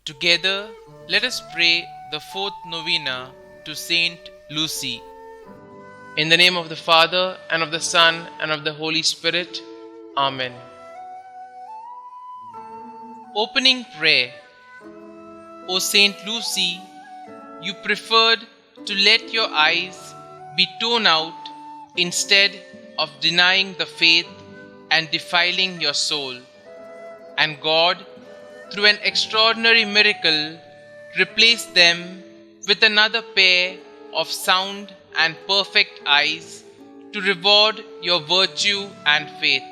Together, let us pray the fourth novena to Saint Lucy. In the name of the Father, and of the Son, and of the Holy Spirit. Amen. Opening prayer. O Saint Lucy, you preferred to let your eyes be torn out instead of denying the faith and defiling your soul. And God, through an extraordinary miracle, replaced them with another pair of sound and perfect eyes to reward your virtue and faith,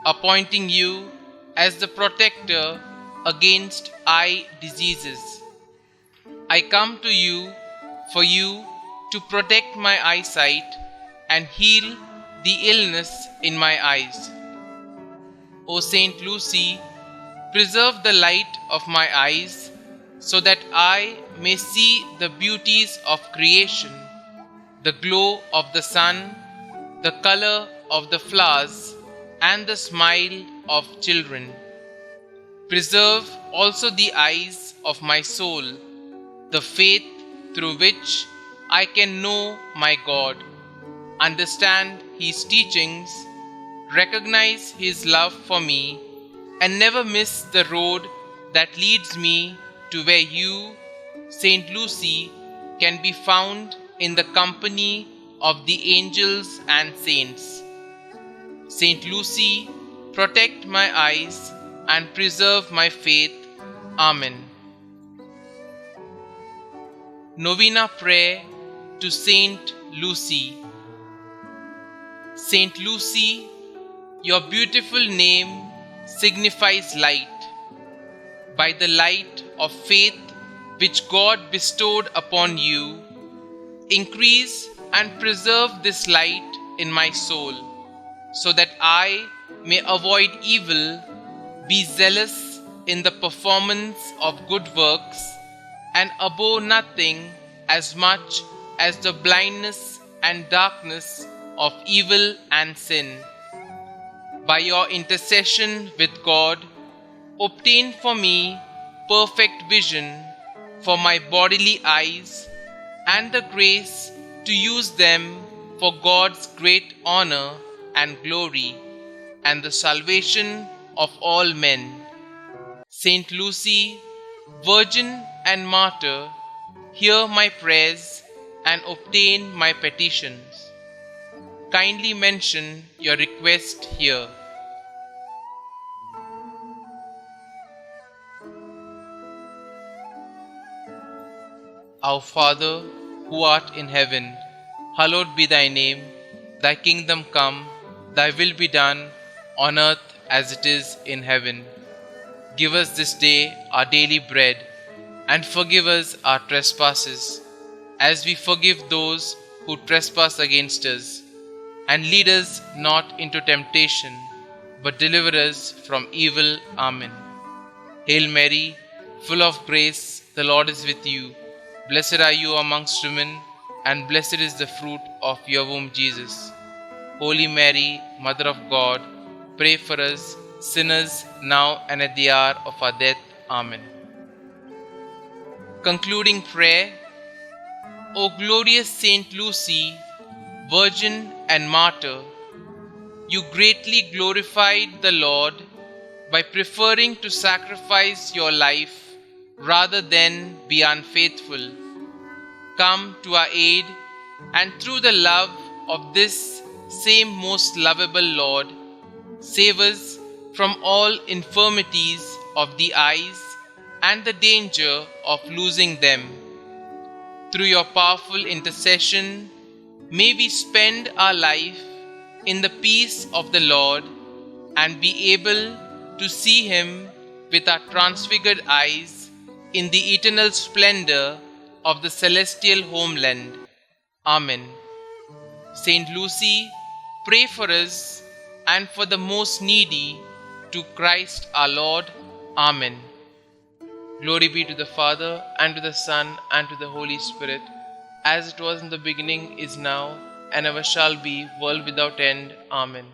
appointing you as the protector against eye diseases. I come to you for you to protect my eyesight and heal the illness in my eyes. O Saint Lucy, preserve the light of my eyes so that I may see the beauties of creation, the glow of the sun, the color of the flowers, and the smile of children. Preserve also the eyes of my soul, the faith through which I can know my God, understand His teachings, recognize His love for me, and never miss the road that leads me to where you, Saint Lucy, can be found in the company of the angels and saints. Saint Lucy, protect my eyes and preserve my faith. Amen. Novena Prayer to Saint Lucy. Saint Lucy, your beautiful name signifies light. By the light of faith which God bestowed upon you, increase and preserve this light in my soul, so that I may avoid evil, be zealous in the performance of good works, and abhor nothing as much as the blindness and darkness of evil and sin. By your intercession with God, obtain for me perfect vision for my bodily eyes and the grace to use them for God's great honor and glory and the salvation of all men. Saint Lucy, Virgin and Martyr, hear my prayers and obtain my petitions. Kindly mention your request here. Our Father, who art in heaven, hallowed be thy name. Thy kingdom come, thy will be done, on earth as it is in heaven. Give us this day our daily bread, and forgive us our trespasses, as we forgive those who trespass against us. And lead us not into temptation, but deliver us from evil. Amen. Hail Mary, full of grace, the Lord is with you. Blessed are you amongst women, and blessed is the fruit of your womb, Jesus. Holy Mary, Mother of God, pray for us sinners now and at the hour of our death. Amen. Concluding prayer. O glorious Saint Lucy, Virgin and Martyr, you greatly glorified the Lord by preferring to sacrifice your life rather than be unfaithful. Come to our aid, and through the love of this same most lovable Lord, save us from all infirmities of the eyes and the danger of losing them. Through your powerful intercession, may we spend our life in the peace of the Lord and be able to see Him with our transfigured eyes in the eternal splendor of the celestial homeland. Amen. Saint Lucy, pray for us and for the most needy, to Christ our Lord. Amen. Glory be to the Father, and to the Son, and to the Holy Spirit, as it was in the beginning, is now, and ever shall be, world without end. Amen.